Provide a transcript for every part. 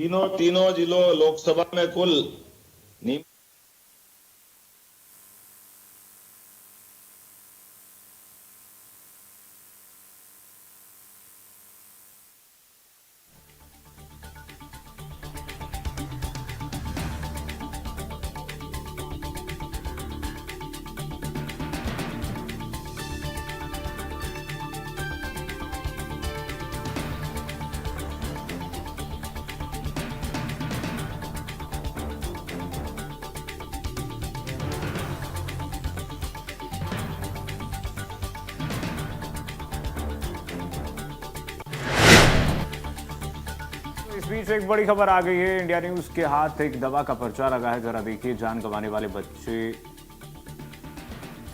तीनों तीनों जिलों लोकसभा में कुल निम इस बीच एक बड़ी खबर आ गई है। इंडिया न्यूज के हाथ एक दवा का पर्चा लगा है। जरा देखिए, जान गंवाने वाले बच्चे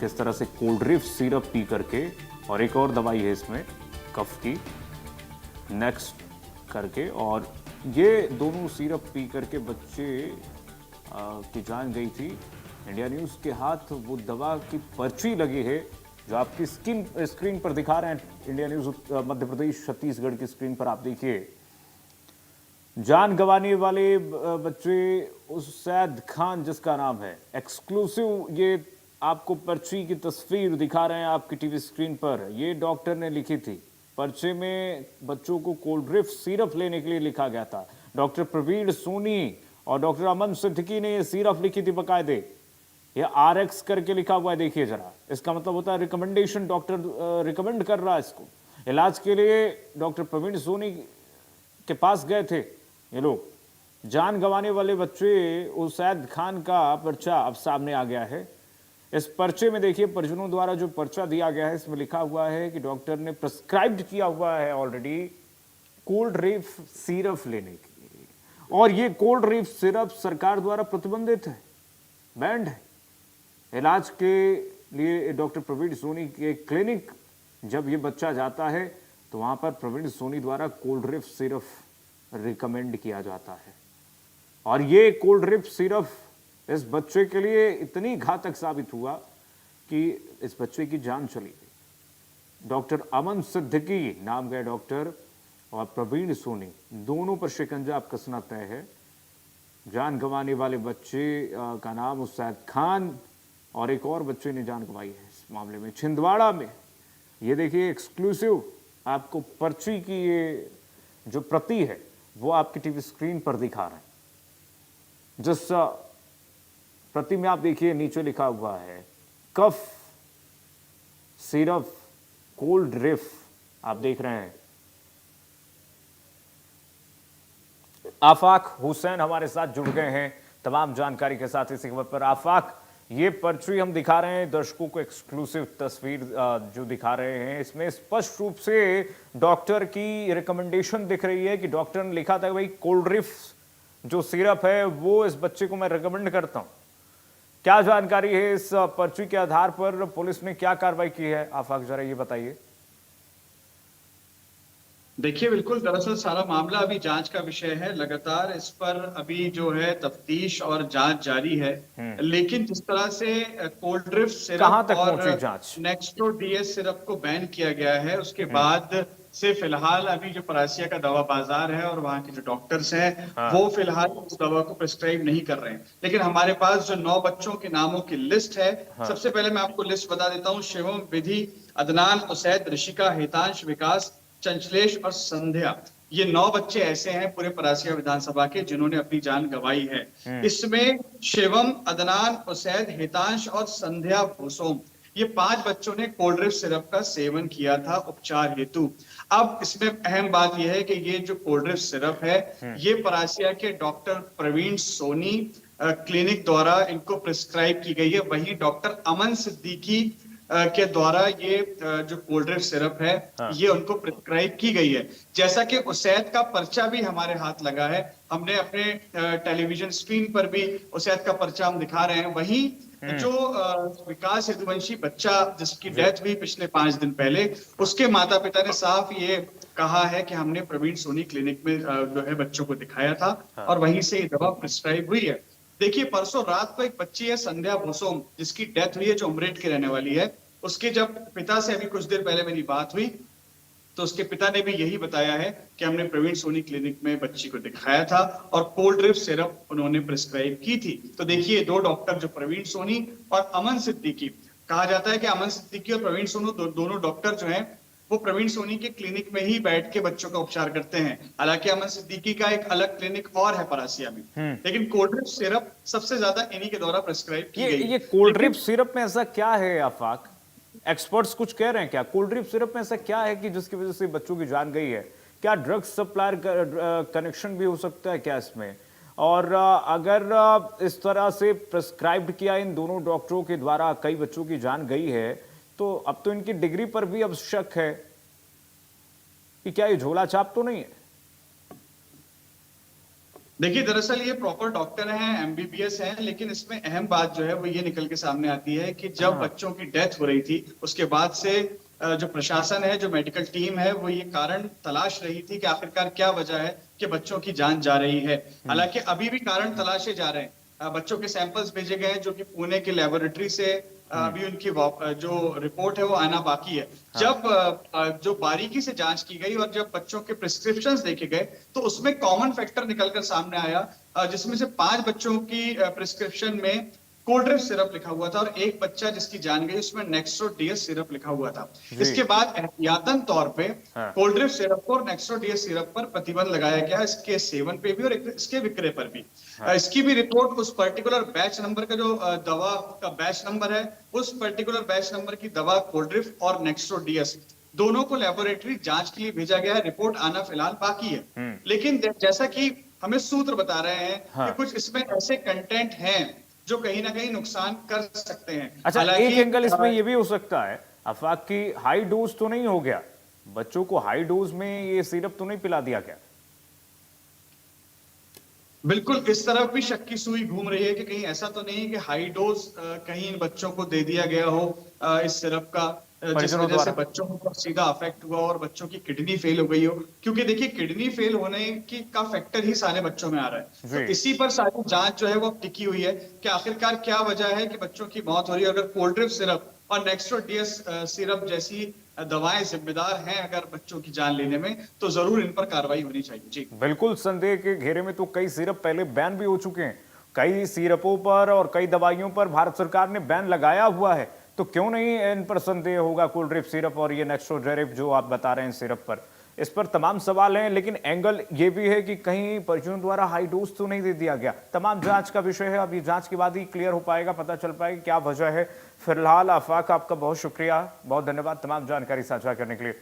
किस तरह से कोल्ड ड्रिंक सिरप पी करके, और एक और दवाई है इसमें कफ की, नेक्स्ट करके, और ये दोनों सिरप पी करके बच्चे की जान गई थी। इंडिया न्यूज के हाथ वो दवा की पर्ची लगी है जो आपकी स्क्रीन पर दिखा रहे हैं। इंडिया न्यूज मध्य प्रदेश छत्तीसगढ़ की स्क्रीन पर आप देखिए, जान गंवाने वाले बच्चे उसैद खान जिसका नाम है, एक्सक्लूसिव ये आपको पर्ची की तस्वीर दिखा रहे हैं आपकी टीवी स्क्रीन पर। ये डॉक्टर ने लिखी थी। पर्चे में बच्चों को कोल्ड ड्रिंक सिरप लेने के लिए लिखा गया था। डॉक्टर प्रवीण सोनी और डॉक्टर अमन सिद्दीकी ने ये सिरप लिखी थी बकायदे। ये RX करके लिखा हुआ है, देखिए जरा। इसका मतलब होता है रिकमेंडेशन, डॉक्टर रिकमेंड कर रहा है इसको। इलाज के लिए डॉक्टर प्रवीण सोनी के पास गए थे ये लोग। जान गंवाने वाले बच्चे उसैद खान का पर्चा अब सामने आ गया है। इस पर्चे में देखिए, परिजनों द्वारा जो पर्चा दिया गया है, इसमें लिखा हुआ है कि डॉक्टर ने प्रिस्क्राइब्ड किया हुआ है ऑलरेडी कोल्ड ड्रिंक सिरप लेने के लिए, और ये कोल्ड ड्रिंक सिरप सरकार द्वारा प्रतिबंधित है, बैंड है। इलाज के लिए डॉक्टर प्रवीण सोनी के क्लिनिक जब ये बच्चा जाता है तो वहां पर प्रवीण सोनी द्वारा कोल्ड ड्रिंक सिरप रिकमेंड किया जाता है, और ये कोल्ड ड्रिंक सिरप इस बच्चे के लिए इतनी घातक साबित हुआ कि इस बच्चे की जान चली गई। डॉक्टर अमन सिद्दीकी नाम के डॉक्टर और प्रवीण सोनी, दोनों पर शिकंजा अब कसना तय है। जान गंवाने वाले बच्चे का नाम उसैद खान, और एक और बच्चे ने जान गंवाई है इस मामले में, छिंदवाड़ा में। ये देखिए, एक्सक्लूसिव आपको पर्ची की ये जो प्रति है वो आपकी टीवी स्क्रीन पर दिखा रहे हैं। जिस प्रति में आप देखिए, नीचे लिखा हुआ है कफ सिरप कोल्ड ड्रिंक, आप देख रहे हैं। आफाक हुसैन हमारे साथ जुड़ गए हैं तमाम जानकारी के साथ इसी खबर पर। आफाक, ये पर्ची हम दिखा रहे हैं दर्शकों को, एक्सक्लूसिव तस्वीर जो दिखा रहे हैं, इसमें स्पष्ट रूप से डॉक्टर की रिकमेंडेशन दिख रही है कि डॉक्टर ने लिखा था भाई कोल्ड ड्रिंक जो सिरप है वो इस बच्चे को मैं रिकमेंड करता हूं। क्या जानकारी है इस पर्ची के आधार पर पुलिस ने क्या कार्रवाई की है? आफाक, जरा ये बताइए। देखिए, बिल्कुल, दरअसल सारा मामला अभी जांच का विषय है। लगातार इस पर अभी जो है तफ्तीश और जांच जारी है। लेकिन जिस तरह से कोल्ड ड्रिंक सिरप और नेक्स्टो DS सिरप को बैन किया गया है, उसके बाद से फिलहाल अभी जो परासिया का दवा बाजार है और वहाँ के जो डॉक्टर्स हैं, वो फिलहाल उस दवा को प्रिस्क्राइब नहीं कर रहे हैं। लेकिन हमारे पास जो 9 बच्चों के नामों की लिस्ट है, सबसे पहले मैं आपको लिस्ट बता देता हूँ। शिवम, विधि, अदनान, उसैद, ऋषिका, हितांश, विकास, चंचलेश और संध्या, ये 9 बच्चे ऐसे हैं पूरे परासिया विधानसभा के जिन्होंने अपनी जान गंवाई है। इसमें शिवम, अदनान, उसैद, हितांश और संध्या भूसोम, ये 5 बच्चों ने कोल्ड ड्रिंक सिरप का सेवन किया था उपचार हेतु। अब इसमें अहम बात यह है कि ये जो कोल्ड ड्रिंक सिरप है, ये परासिया के डॉक्टर प्रवीण सोनी क्लिनिक द्वारा इनको प्रिस्क्राइब की गई है। वहीं डॉक्टर अमन सिद्दीकी के द्वारा ये जो कोल्ड ड्रिंक सिरप है, ये उनको प्रिस्क्राइब की गई है। जैसा कि उसैद का पर्चा भी हमारे हाथ लगा है, हमने अपने टेलीविजन स्क्रीन पर भी उसैद का पर्चा हम दिखा रहे हैं। वहीं जो विकास यदुवंशी बच्चा जिसकी डेथ हुई पिछले 5 दिन पहले, उसके माता पिता ने साफ ये कहा है कि हमने प्रवीण सोनी क्लिनिक में जो है बच्चों को दिखाया था और वहीं से ये दवा प्रिस्क्राइब हुई है। देखिए, परसों रात को एक बच्ची है संध्या भूसोम, जिसकी डेथ हुई है, जो उमरेड की रहने वाली है। उसके जब पिता से अभी कुछ देर पहले मेरी बात हुई तो उसके पिता ने भी यही बताया है कि हमने प्रवीण सोनी क्लिनिक में बच्ची को दिखाया था और कोल्ड ड्रिप सिरप उन्होंने प्रिस्क्राइब की थी। तो देखिए, दो डॉक्टर जो प्रवीण सोनी और अमन सिद्दीकी, कहा जाता है कि अमन सिद्दीकी और प्रवीण सोनू दोनों डॉक्टर जो हैं वो प्रवीण सोनी के क्लिनिक में ही बैठ के बच्चों का उपचार करते हैं। हालांकि अमन सिद्दीकी का एक अलग क्लिनिक और है परासिया में, लेकिन कोल्ड ड्रिप सिरप सबसे ज्यादा इन्हीं के द्वारा प्रिस्क्राइब की गई। ये कोल्ड ड्रिप सिरप में ऐसा क्या है आफाक? एक्सपर्ट्स कुछ कह रहे हैं क्या? कोल्ड ड्रिप सिरप में ऐसा क्या है कि जिसकी वजह से बच्चों की जान गई है? क्या ड्रग्स सप्लायर कनेक्शन भी हो सकता है क्या इसमें? और अगर इस तरह से प्रिस्क्राइब्ड किया इन दोनों डॉक्टरों के द्वारा, कई बच्चों की जान गई है, तो अब तो इनकी डिग्री पर भी अब शक है कि क्या ये झोला छाप तो नहीं है? देखिए, दरअसल ये प्रॉपर डॉक्टर हैं, एमबीबीएस हैं, लेकिन इसमें अहम बात जो है वो ये निकल के सामने आती है कि जब बच्चों की डेथ हो रही थी उसके बाद से जो प्रशासन है, जो मेडिकल टीम है, वो ये कारण तलाश रही थी कि आखिरकार क्या वजह है कि बच्चों की जान जा रही है। हालांकि अभी भी कारण तलाशे जा रहे हैं। बच्चों के सैंपल्स भेजे गए हैं जो कि पुणे की लेबोरेटरी से अभी उनकी जो रिपोर्ट है वो आना बाकी है। जब जो बारीकी से जांच की गई और जब बच्चों के प्रिस्क्रिप्शंस देखे गए तो उसमें कॉमन फैक्टर निकलकर सामने आया, जिसमें से 5 बच्चों की प्रिस्क्रिप्शन में कोल्ड ड्रिप सिरप लिखा हुआ था और एक बच्चा जिसकी जान गई उसमें नेक्स्ट्रोडीएस सिरप लिखा हुआ था। इसके बाद एहतियातन तौर पे कोल्ड ड्रिप सिरप और नेक्स्ट्रोडीएस सिरप पर प्रतिबंध लगाया गया, इसके सेवन पे भी और इसके विक्रय पर भी। इसकी भी रिपोर्ट उस पर्टिकुलर बैच नंबर का जो दवा का बैच नंबर है, उस पर्टिकुलर बैच नंबर की दवा कोल्ड ड्रिप और नेक्स्ट्रोडीएस दोनों को लेबोरेटरी जांच के लिए भेजा गया है। रिपोर्ट आना फिलहाल बाकी है, लेकिन जैसा कि हमें सूत्र बता रहे हैं कि कुछ इसमें ऐसे कंटेंट हैं जो कहीं ना कहीं नुकसान कर सकते हैं। अच्छा, एक एंगल इसमें ये भी हो सकता है आफाक की हाई डोज तो नहीं हो गया, बच्चों को हाई डोज में ये सिरप तो नहीं पिला दिया गया? बिल्कुल, इस तरफ भी शक की सुई घूम रही है कि कहीं ऐसा तो नहीं है कि हाई डोज कहीं इन बच्चों को दे दिया गया हो इस सिरप का, जिस वजह से बच्चों को सीधा अफेक्ट हुआ और बच्चों की किडनी फेल हो गई हो। क्योंकि देखिए, किडनी फेल होने की का फैक्टर ही सारे बच्चों में आ रहा है, तो इसी पर सारी जांच जो है वो टिकी हुई है कि आखिरकार क्या वजह है कि बच्चों की मौत हो रही है। अगर कोल्ड ड्रिप सिरप और नेक्स्ट्रोडीएस सिरप जैसी दवाएं जिम्मेदार हैं अगर बच्चों की जान लेने में, तो जरूर इन पर कार्रवाई होनी चाहिए। जी बिल्कुल, संदेह के घेरे में तो कई सिरप पहले बैन भी हो चुके हैं। कई सिरपों पर और कई दवाइयों पर भारत सरकार ने बैन लगाया हुआ है, तो क्यों नहीं इन पर संदेह होगा? कोल्ड ड्रिप सिरप और ये नेक्स्ट्रोजेरिप जो आप बता रहे हैं सिरप पर, इस पर तमाम सवाल हैं। लेकिन एंगल ये भी है कि कहीं परिजनों द्वारा हाई डोज तो नहीं दे दिया गया। तमाम जांच का विषय है, अभी जांच के बाद ही क्लियर हो पाएगा, पता चल पाएगा क्या वजह है। फिलहाल आफाक, आपका बहुत शुक्रिया, बहुत धन्यवाद तमाम जानकारी साझा करने के लिए।